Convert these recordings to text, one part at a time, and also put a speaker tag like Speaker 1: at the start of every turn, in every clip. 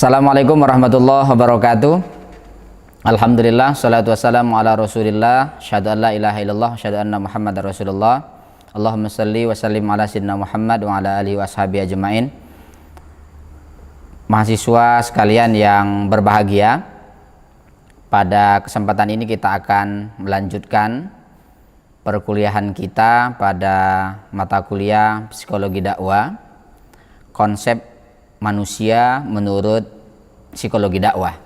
Speaker 1: Assalamualaikum warahmatullahi wabarakatuh. Alhamdulillah, salatu wassalamu ala rasulillah, syahadu an la ilaha illallah, syahadu anna muhammadar rasulullah. Allahumma salli wa sallim ala sayyidina Muhammad wa ala alihi wa ashabihi ajma'in. Mahasiswa sekalian yang berbahagia, pada kesempatan ini kita akan melanjutkan perkuliahan kita pada mata kuliah psikologi dakwah, konsep manusia menurut psikologi dakwah.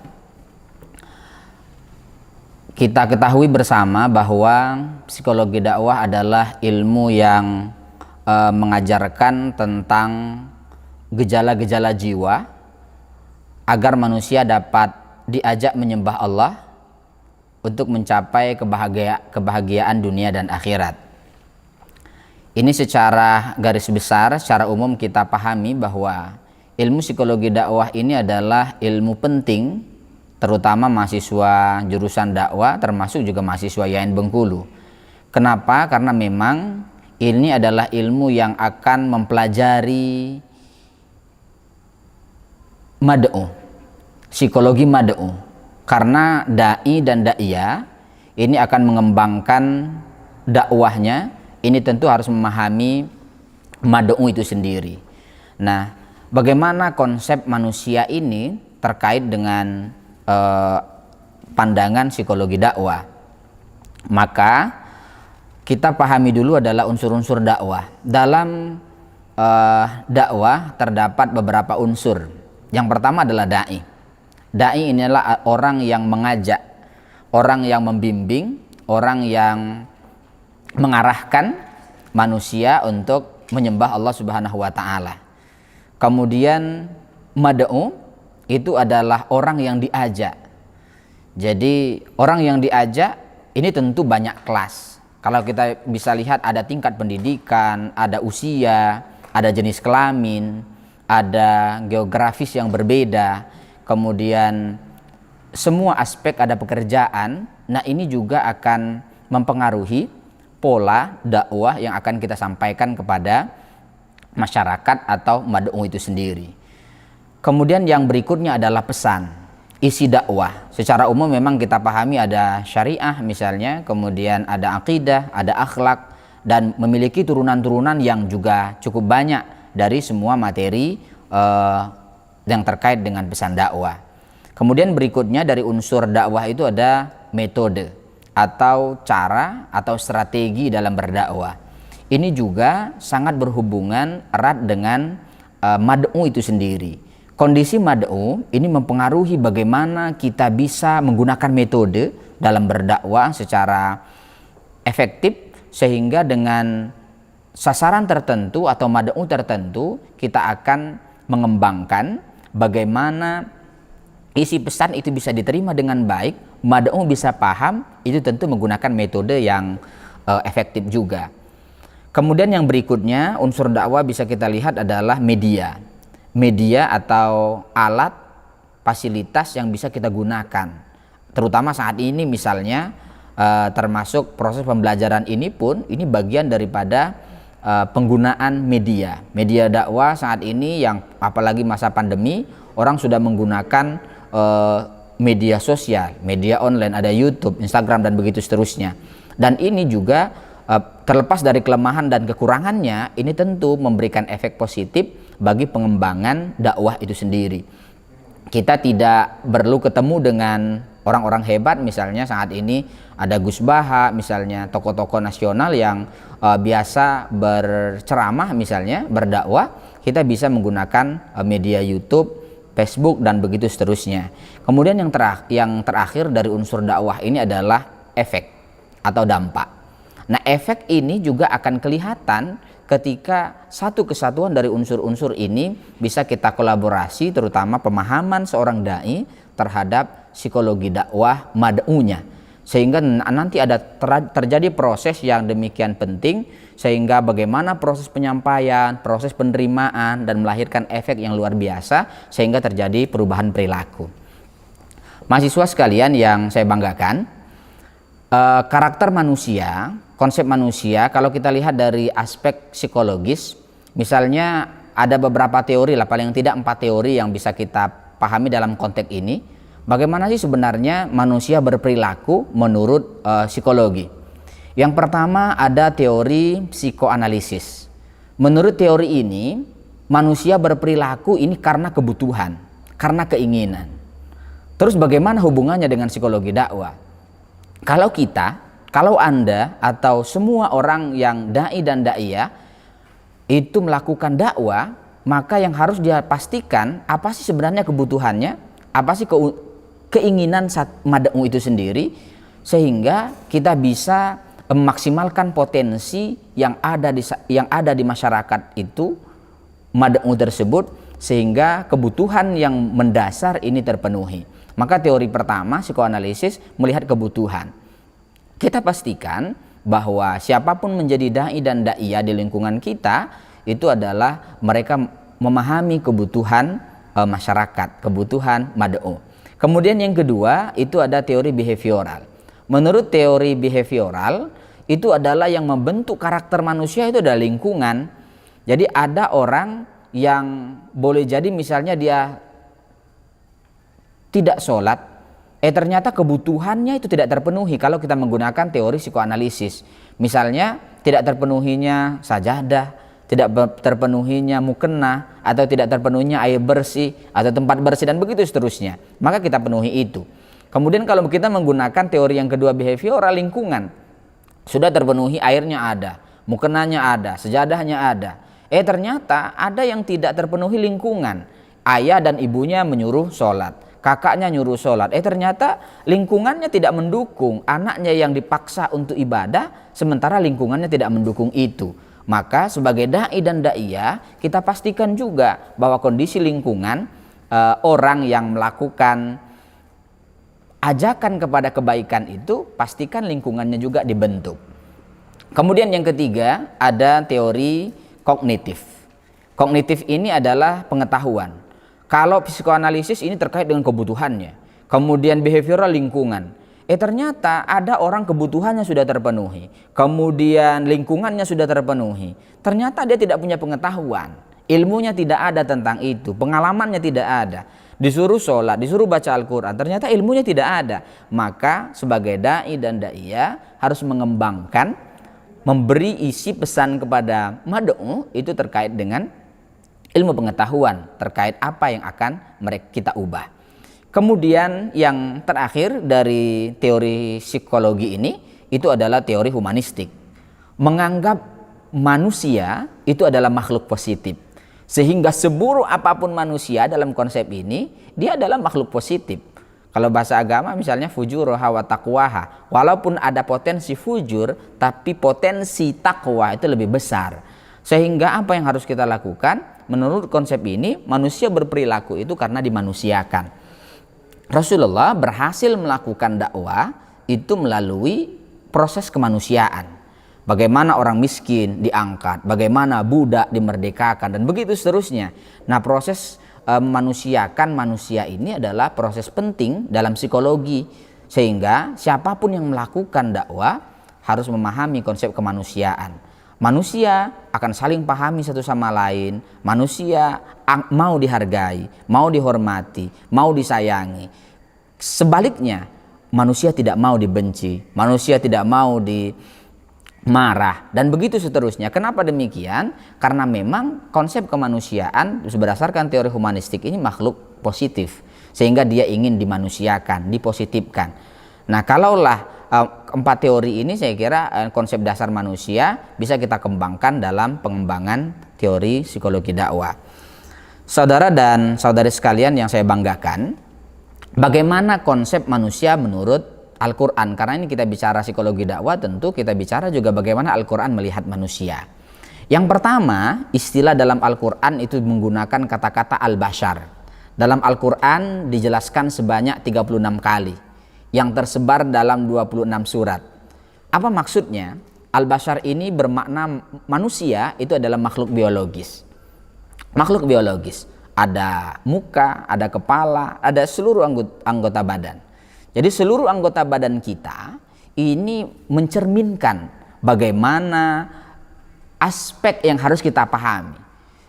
Speaker 1: Kita ketahui bersama bahwa psikologi dakwah adalah ilmu yang mengajarkan tentang gejala-gejala jiwa agar manusia dapat diajak menyembah Allah untuk mencapai kebahagiaan dunia dan akhirat. Ini secara garis besar, secara umum kita pahami bahwa ilmu psikologi dakwah ini adalah ilmu penting, terutama mahasiswa jurusan dakwah, termasuk juga mahasiswa YAIN Bengkulu. Kenapa? Karena memang ini adalah ilmu yang akan mempelajari mad'u, psikologi mad'u. Karena da'i dan da'iyah ini akan mengembangkan dakwahnya, ini tentu harus memahami mad'u itu sendiri. Nah, bagaimana konsep manusia ini terkait dengan pandangan psikologi dakwah? Maka kita pahami dulu adalah unsur-unsur dakwah. Dalam dakwah terdapat beberapa unsur. Yang pertama adalah da'i. Da'i inilah orang yang mengajak, orang yang membimbing, orang yang mengarahkan manusia untuk menyembah Allah Subhanahu wa Ta'ala. Kemudian mad'u itu adalah orang yang diajak. Jadi orang yang diajak ini tentu banyak kelas. Kalau kita bisa lihat ada tingkat pendidikan, ada usia, ada jenis kelamin, ada geografis yang berbeda, kemudian semua aspek, ada pekerjaan. Nah, ini juga akan mempengaruhi pola dakwah yang akan kita sampaikan kepada masyarakat atau mad'u itu sendiri. Kemudian yang berikutnya adalah pesan, isi dakwah. Secara umum memang kita pahami ada syariah misalnya, kemudian ada akidah, ada akhlak, dan memiliki turunan-turunan yang juga cukup banyak dari semua materi yang terkait dengan pesan dakwah. Kemudian berikutnya dari unsur dakwah itu ada metode atau cara atau strategi dalam berdakwah. Ini juga sangat berhubungan erat dengan mad'u itu sendiri. Kondisi mad'u ini mempengaruhi bagaimana kita bisa menggunakan metode dalam berdakwah secara efektif, sehingga dengan sasaran tertentu atau mad'u tertentu kita akan mengembangkan bagaimana isi pesan itu bisa diterima dengan baik, mad'u bisa paham, itu tentu menggunakan metode yang efektif juga. Kemudian yang berikutnya unsur dakwah bisa kita lihat adalah media. Media atau alat, fasilitas yang bisa kita gunakan. Terutama saat ini misalnya termasuk proses pembelajaran ini pun ini bagian daripada penggunaan media. Media dakwah saat ini yang apalagi masa pandemi, orang sudah menggunakan media sosial, media online, ada YouTube, Instagram, dan begitu seterusnya. Dan ini juga terlepas dari kelemahan dan kekurangannya, ini tentu memberikan efek positif bagi pengembangan dakwah itu sendiri. Kita tidak perlu ketemu dengan orang-orang hebat, misalnya saat ini ada Gus Baha misalnya, tokoh-tokoh nasional yang biasa berceramah misalnya, berdakwah. Kita bisa menggunakan media YouTube, Facebook, dan begitu seterusnya. Kemudian yang terakhir dari unsur dakwah ini adalah efek atau dampak. Nah, efek ini juga akan kelihatan ketika satu kesatuan dari unsur-unsur ini bisa kita kolaborasi, terutama pemahaman seorang da'i terhadap psikologi dakwah mad'unya, sehingga nanti ada terjadi proses yang demikian penting, sehingga bagaimana proses penyampaian, proses penerimaan, dan melahirkan efek yang luar biasa sehingga terjadi perubahan perilaku. Mahasiswa sekalian yang saya banggakan, karakter manusia, konsep manusia, kalau kita lihat dari aspek psikologis, misalnya ada beberapa teori lah, paling tidak 4 teori yang bisa kita pahami dalam konteks ini, bagaimana sih sebenarnya manusia berperilaku menurut psikologi. Yang pertama ada teori psikoanalisis. Menurut teori ini, manusia berperilaku ini karena kebutuhan, karena keinginan. Terus bagaimana hubungannya dengan psikologi dakwah? Kalau Anda atau semua orang yang dai dan daiyah itu melakukan dakwah, maka yang harus dia pastikan apa sih sebenarnya kebutuhannya, apa sih keinginan mad'u itu sendiri, sehingga kita bisa memaksimalkan potensi yang ada di masyarakat itu mad'u tersebut, sehingga kebutuhan yang mendasar ini terpenuhi. Maka teori pertama psikoanalisis melihat kebutuhan. Kita pastikan bahwa siapapun menjadi dai dan daiyah di lingkungan kita itu adalah mereka memahami kebutuhan masyarakat, kebutuhan mad'u. Kemudian yang kedua itu ada teori behavioral. Menurut teori behavioral, itu adalah yang membentuk karakter manusia itu adalah lingkungan. Jadi ada orang yang boleh jadi misalnya dia tidak sholat, ternyata kebutuhannya itu tidak terpenuhi kalau kita menggunakan teori psikoanalisis. Misalnya tidak terpenuhinya sajadah, tidak terpenuhinya mukena, atau tidak terpenuhinya air bersih atau tempat bersih dan begitu seterusnya. Maka kita penuhi itu. Kemudian kalau kita menggunakan teori yang kedua behavioral, lingkungan sudah terpenuhi, airnya ada, mukenanya ada, sejadahnya ada. Ternyata ada yang tidak terpenuhi lingkungan. Ayah dan ibunya menyuruh sholat, kakaknya nyuruh sholat. Ternyata lingkungannya tidak mendukung, anaknya yang dipaksa untuk ibadah, sementara lingkungannya tidak mendukung itu. Maka sebagai dai dan daiyah kita pastikan juga bahwa kondisi lingkungan orang yang melakukan ajakan kepada kebaikan itu, pastikan lingkungannya juga dibentuk. Kemudian yang ketiga ada teori kognitif. Kognitif ini adalah pengetahuan. Kalau psikoanalisis ini terkait dengan kebutuhannya, kemudian behavioral lingkungan. Ternyata ada orang kebutuhannya sudah terpenuhi, kemudian lingkungannya sudah terpenuhi. Ternyata dia tidak punya pengetahuan, ilmunya tidak ada tentang itu, pengalamannya tidak ada. Disuruh sholat, disuruh baca Al-Quran, ternyata ilmunya tidak ada. Maka sebagai dai dan daiyah harus mengembangkan, memberi isi pesan kepada mad'u itu terkait dengan ilmu pengetahuan, terkait apa yang akan kita ubah. Kemudian yang terakhir dari teori psikologi ini itu adalah teori humanistik. Menganggap manusia itu adalah makhluk positif. Sehingga seburuk apapun manusia dalam konsep ini, dia adalah makhluk positif. Kalau bahasa agama misalnya fujuruha wa taqwaha, walaupun ada potensi fujur, tapi potensi takwa itu lebih besar. Sehingga apa yang harus kita lakukan? Menurut konsep ini, manusia berperilaku itu karena dimanusiakan. Rasulullah berhasil melakukan dakwah itu melalui proses kemanusiaan. Bagaimana orang miskin diangkat, bagaimana budak dimerdekakan, dan begitu seterusnya. Nah, proses memanusiakan manusia ini adalah proses penting dalam psikologi, sehingga siapapun yang melakukan dakwah harus memahami konsep kemanusiaan. Manusia akan saling pahami satu sama lain. Manusia mau dihargai, mau dihormati, mau disayangi. Sebaliknya, manusia tidak mau dibenci, manusia tidak mau marah, dan begitu seterusnya. Kenapa demikian? Karena memang konsep kemanusiaan berdasarkan teori humanistik ini makhluk positif, sehingga dia ingin dimanusiakan, dipositifkan. Nah, kalaulah empat teori ini, saya kira konsep dasar manusia bisa kita kembangkan dalam pengembangan teori psikologi dakwah. Saudara dan saudari sekalian yang saya banggakan, bagaimana konsep manusia menurut Al-Quran? Karena ini kita bicara psikologi dakwah, tentu kita bicara juga bagaimana Al-Quran melihat manusia. Yang pertama, istilah dalam Al-Quran itu menggunakan kata-kata al-bashar. Dalam Al-Quran dijelaskan sebanyak 36 kali, yang tersebar dalam 26 surat. Apa maksudnya? Al-bashar ini bermakna manusia itu adalah makhluk biologis. Makhluk biologis, ada muka, ada kepala, ada seluruh anggota badan. Jadi seluruh anggota badan kita ini mencerminkan bagaimana aspek yang harus kita pahami.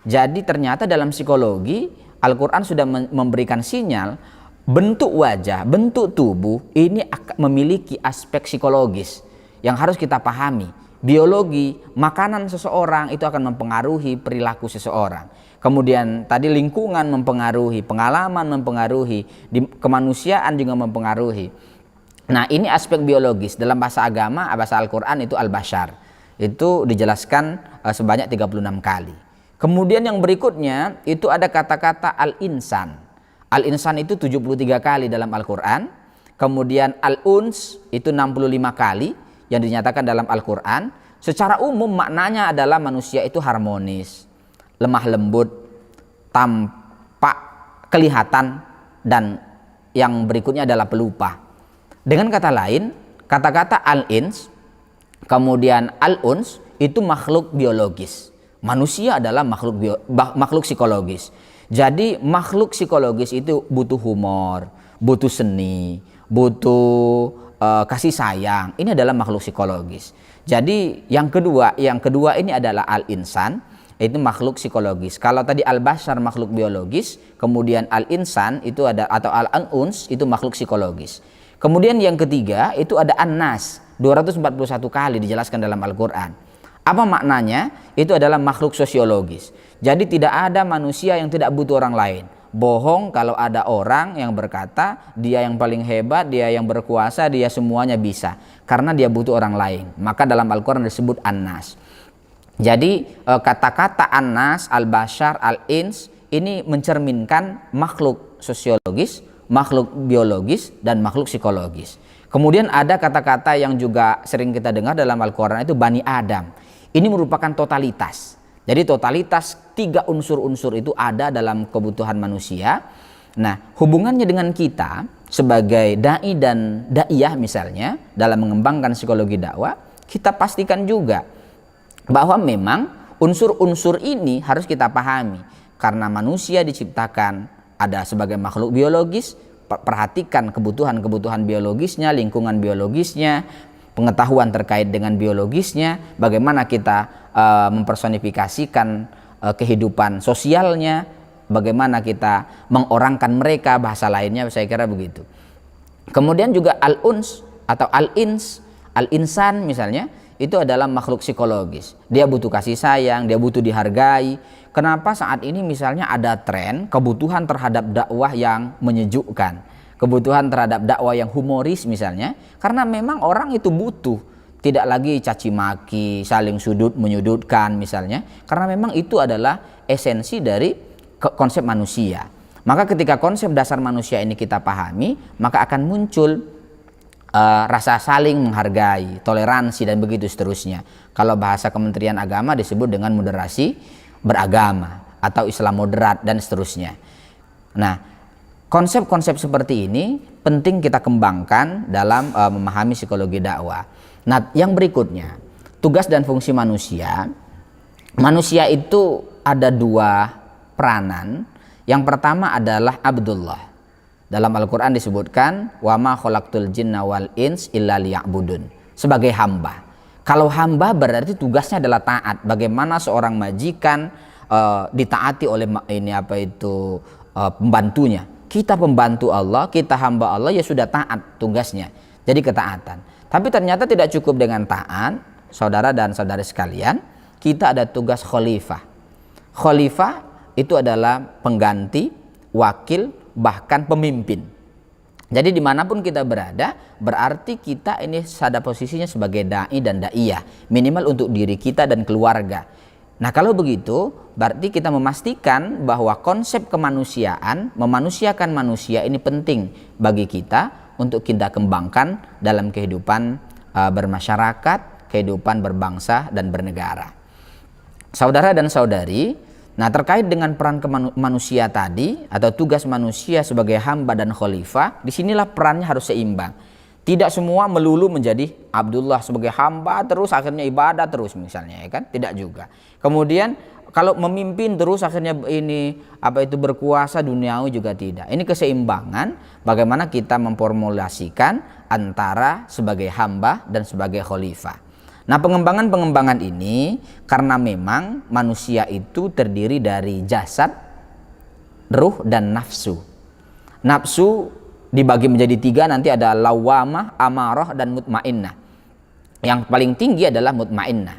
Speaker 1: Jadi ternyata dalam psikologi Al-Quran sudah memberikan sinyal bentuk wajah, bentuk tubuh ini akan memiliki aspek psikologis yang harus kita pahami. Biologi, makanan seseorang itu akan mempengaruhi perilaku seseorang. Kemudian tadi lingkungan mempengaruhi, pengalaman mempengaruhi, kemanusiaan juga mempengaruhi. Nah, ini aspek biologis. Dalam bahasa agama, bahasa Al-Quran itu al-bashar. Itu dijelaskan sebanyak 36 kali. Kemudian yang berikutnya itu ada kata-kata al-insan. Al-insan itu 73 kali dalam Al-Quran. Kemudian al-uns itu 65 kali yang dinyatakan dalam Al-Quran. Secara umum maknanya adalah manusia itu harmonis, lemah lembut, tampak, kelihatan, dan yang berikutnya adalah pelupa. Dengan kata lain, kata-kata al-ins, kemudian al-uns itu makhluk biologis. Manusia adalah makhluk psikologis. Jadi makhluk psikologis itu butuh humor, butuh seni, butuh kasih sayang. Ini adalah makhluk psikologis. Jadi yang kedua ini adalah al-insan, itu makhluk psikologis. Kalau tadi al-bashar makhluk biologis, kemudian al-insan itu ada, atau al-uns itu makhluk psikologis. Kemudian yang ketiga itu ada an-nas, 241 kali dijelaskan dalam Al-Quran. Apa maknanya? Itu adalah makhluk sosiologis. Jadi tidak ada manusia yang tidak butuh orang lain. Bohong kalau ada orang yang berkata dia yang paling hebat, dia yang berkuasa, dia semuanya bisa. Karena dia butuh orang lain. Maka dalam Al-Quran disebut an-nas. Jadi kata-kata an-nas, al-bashar, al-ins ini mencerminkan makhluk sosiologis, makhluk biologis, dan makhluk psikologis. Kemudian ada kata-kata yang juga sering kita dengar dalam Al-Quran itu Bani Adam. Ini merupakan totalitas. Jadi totalitas 3 unsur-unsur itu ada dalam kebutuhan manusia. Nah, hubungannya dengan kita sebagai da'i dan da'iyah misalnya dalam mengembangkan psikologi dakwah, kita pastikan juga bahwa memang unsur-unsur ini harus kita pahami. Karena manusia diciptakan ada sebagai makhluk biologis, perhatikan kebutuhan-kebutuhan biologisnya, lingkungan biologisnya, pengetahuan terkait dengan biologisnya, bagaimana kita mempersonifikasikan kehidupan sosialnya, bagaimana kita mengorangkan mereka, bahasa lainnya saya kira begitu. Kemudian juga al-uns atau al-ins, al-insan misalnya, itu adalah makhluk psikologis. Dia butuh kasih sayang, dia butuh dihargai. Kenapa saat ini misalnya ada tren kebutuhan terhadap dakwah yang menyejukkan, kebutuhan terhadap dakwah yang humoris misalnya, karena memang orang itu butuh, tidak lagi caci maki, saling sudut menyudutkan misalnya, karena memang itu adalah esensi dari konsep manusia. Maka ketika konsep dasar manusia ini kita pahami, maka akan muncul rasa saling menghargai, toleransi, dan begitu seterusnya. Kalau bahasa Kementerian Agama disebut dengan moderasi beragama atau Islam moderat dan seterusnya. Nah, konsep-konsep seperti ini penting kita kembangkan dalam memahami psikologi dakwah. Nah, yang berikutnya, tugas dan fungsi manusia. Manusia itu ada 2 peranan. Yang pertama adalah Abdullah. Dalam Al-Quran disebutkan wa ma khalaqtul jinna wal ins illa liya'budun, sebagai hamba. Kalau hamba berarti tugasnya adalah taat. Bagaimana seorang majikan ditaati oleh pembantunya. Kita pembantu Allah, kita hamba Allah, ya sudah taat tugasnya. Jadi ketaatan. Tapi ternyata tidak cukup dengan taat, saudara dan saudari sekalian. Kita ada tugas khalifah. Khalifah itu adalah pengganti, wakil, bahkan pemimpin. Jadi dimanapun kita berada, berarti kita ini pada posisinya sebagai da'i dan da'iyah, minimal untuk diri kita dan keluarga. Nah, kalau begitu berarti kita memastikan bahwa konsep kemanusiaan, memanusiakan manusia ini penting bagi kita untuk kita kembangkan dalam kehidupan bermasyarakat, kehidupan berbangsa dan bernegara. Saudara dan saudari, nah, terkait dengan peran manusia tadi atau tugas manusia sebagai hamba dan khalifah, disinilah perannya harus seimbang. Tidak semua melulu menjadi Abdullah sebagai hamba terus akhirnya ibadah terus misalnya, ya kan? Tidak juga. Kemudian kalau memimpin terus akhirnya ini berkuasa duniawi juga tidak. Ini keseimbangan bagaimana kita memformulasikan antara sebagai hamba dan sebagai khalifah. Nah, pengembangan ini karena memang manusia itu terdiri dari jasad, ruh dan nafsu. Nafsu dibagi menjadi 3, nanti ada lawamah, amarah, dan mutmainnah. Yang paling tinggi adalah mutmainnah,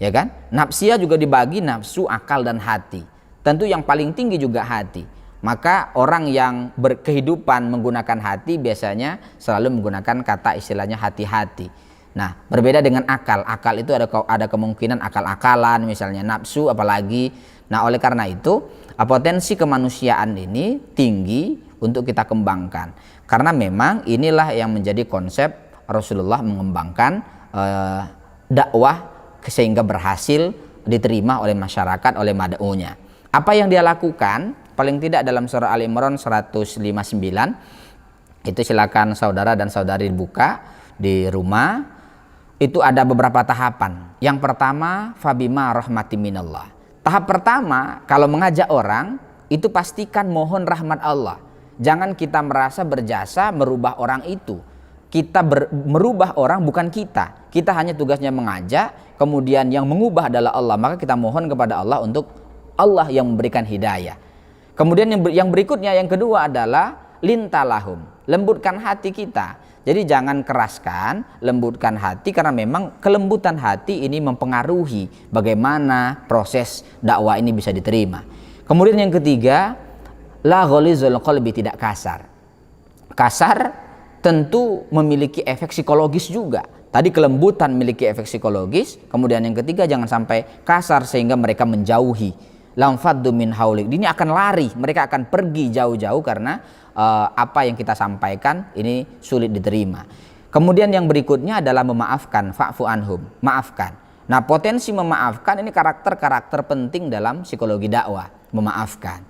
Speaker 1: ya kan? Nafsiyah juga dibagi nafsu, akal, dan hati. Tentu yang paling tinggi juga hati. Maka orang yang berkehidupan menggunakan hati biasanya selalu menggunakan kata istilahnya hati-hati. Nah, berbeda dengan akal. Akal itu ada kemungkinan akal-akalan, misalnya nafsu apalagi. Nah, oleh karena itu potensi kemanusiaan ini tinggi untuk kita kembangkan. Karena memang inilah yang menjadi konsep Rasulullah mengembangkan dakwah sehingga berhasil diterima oleh masyarakat, oleh mad'unya. Apa yang dia lakukan? Paling tidak dalam surah Al-Imran 159, itu silakan saudara dan saudari buka di rumah. Itu ada beberapa tahapan. Yang pertama, fabima rahmati minallah. Tahap pertama, kalau mengajak orang, itu pastikan mohon rahmat Allah. Jangan kita merasa berjasa merubah orang itu. Kita merubah orang bukan kita. Kita hanya tugasnya mengajak, kemudian yang mengubah adalah Allah. Maka kita mohon kepada Allah untuk Allah yang memberikan hidayah. Kemudian yang berikutnya, yang kedua adalah lintalahum, lembutkan hati kita. Jadi jangan keraskan, lembutkan hati, karena memang kelembutan hati ini mempengaruhi bagaimana proses dakwah ini bisa diterima. Kemudian yang ketiga, la ghalizul qalbi, tidak kasar. Kasar tentu memiliki efek psikologis juga. Tadi kelembutan memiliki efek psikologis. Kemudian yang ketiga, jangan sampai kasar sehingga mereka menjauhi. Lam faddu min haulik, ini akan lari, mereka akan pergi jauh-jauh karena apa yang kita sampaikan ini sulit diterima. Kemudian yang berikutnya adalah memaafkan, fa'fu anhum, maafkan. Nah, potensi memaafkan ini karakter-karakter penting dalam psikologi dakwah, memaafkan.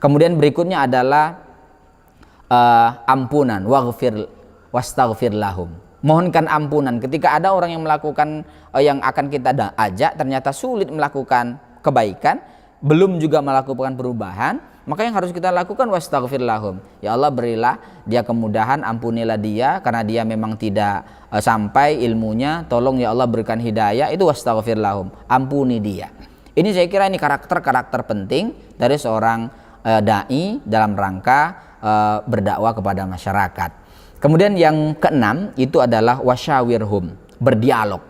Speaker 1: Kemudian berikutnya adalah ampunan, waghfir wastaghfir lahum. Mohonkan ampunan ketika ada orang yang melakukan yang akan kita ajak ternyata sulit melakukan kebaikan, belum juga melakukan perubahan, maka yang harus kita lakukan wastaghfir lahum. Ya Allah, berilah dia kemudahan, ampunilah dia karena dia memang tidak sampai ilmunya, tolong ya Allah berikan hidayah, itu wastaghfir lahum, ampuni dia. Ini saya kira ini karakter-karakter penting dari seorang dai dalam rangka berdakwah kepada masyarakat. Kemudian yang keenam itu adalah wasyawirhum, berdialog,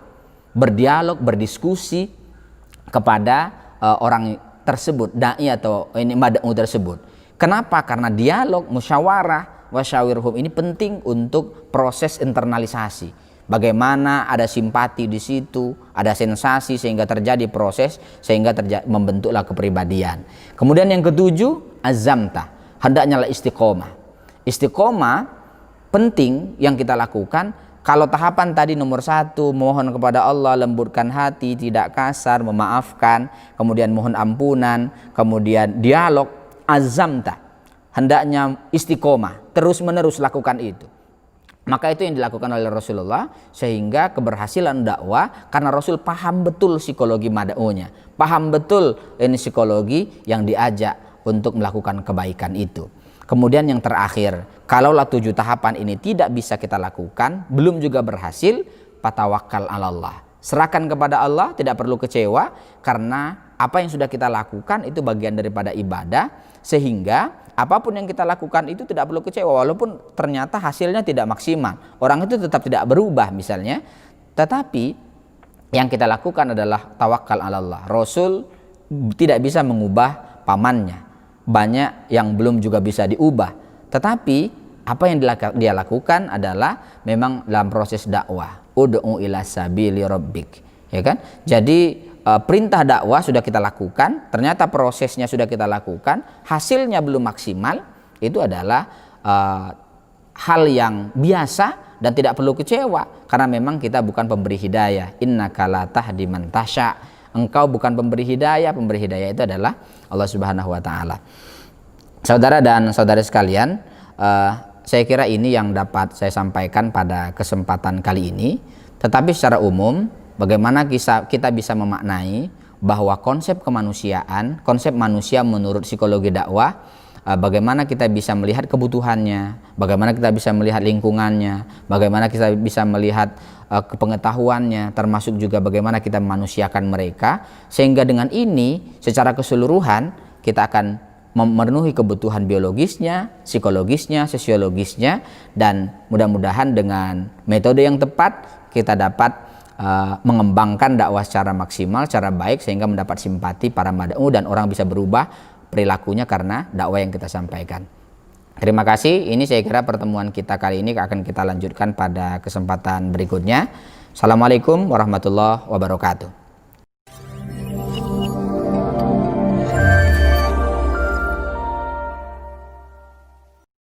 Speaker 1: berdiskusi kepada orang tersebut, dai atau ini mad'u tersebut. Kenapa? Karena dialog, musyawarah, wasyawirhum ini penting untuk proses internalisasi. Bagaimana ada simpati di situ, ada sensasi sehingga terjadi proses, sehingga membentuklah kepribadian. Kemudian yang ketujuh, azamta, hendaknya istiqomah. Istiqomah penting yang kita lakukan. Kalau tahapan tadi nomor 1, mohon kepada Allah, lembutkan hati, tidak kasar, memaafkan, kemudian mohon ampunan, kemudian dialog, azamta, hendaknya istiqomah, terus menerus lakukan itu. Maka itu yang dilakukan oleh Rasulullah, sehingga keberhasilan dakwah karena Rasul paham betul psikologi mad'unya, paham betul ini psikologi yang diajak untuk melakukan kebaikan itu. Kemudian yang terakhir, kalaulah 7 tahapan ini tidak bisa kita lakukan, belum juga berhasil, patawakal 'alallah. Serahkan kepada Allah, tidak perlu kecewa, karena apa yang sudah kita lakukan itu bagian daripada ibadah, sehingga apapun yang kita lakukan itu tidak perlu kecewa, walaupun ternyata hasilnya tidak maksimal. Orang itu tetap tidak berubah misalnya, tetapi yang kita lakukan adalah tawakal 'alallah. Rasul tidak bisa mengubah pamannya. Banyak yang belum juga bisa diubah, tetapi apa yang dia lakukan adalah memang dalam proses dakwah, ud'u ila sabili rabbik, ya kan? Jadi perintah dakwah sudah kita lakukan, ternyata prosesnya sudah kita lakukan, hasilnya belum maksimal, itu adalah hal yang biasa dan tidak perlu kecewa, karena memang kita bukan pemberi hidayah. Innaka la tahdi man tasya. Engkau bukan pemberi hidayah itu adalah Allah Subhanahu wa taala. Saudara dan saudari sekalian, saya kira ini yang dapat saya sampaikan pada kesempatan kali ini. Tetapi secara umum, bagaimana kita bisa memaknai bahwa konsep kemanusiaan, konsep manusia menurut psikologi dakwah, bagaimana kita bisa melihat kebutuhannya, bagaimana kita bisa melihat lingkungannya, bagaimana kita bisa melihat pengetahuannya, termasuk juga bagaimana kita memanusiakan mereka, sehingga dengan ini secara keseluruhan kita akan memenuhi kebutuhan biologisnya, psikologisnya, sosiologisnya, dan mudah-mudahan dengan metode yang tepat kita dapat mengembangkan dakwah secara maksimal, secara baik, sehingga mendapat simpati para mad'u dan orang bisa berubah perilakunya karena dakwah yang kita sampaikan. Terima kasih. Ini saya kira pertemuan kita kali ini akan kita lanjutkan pada kesempatan berikutnya. Assalamualaikum warahmatullahi wabarakatuh.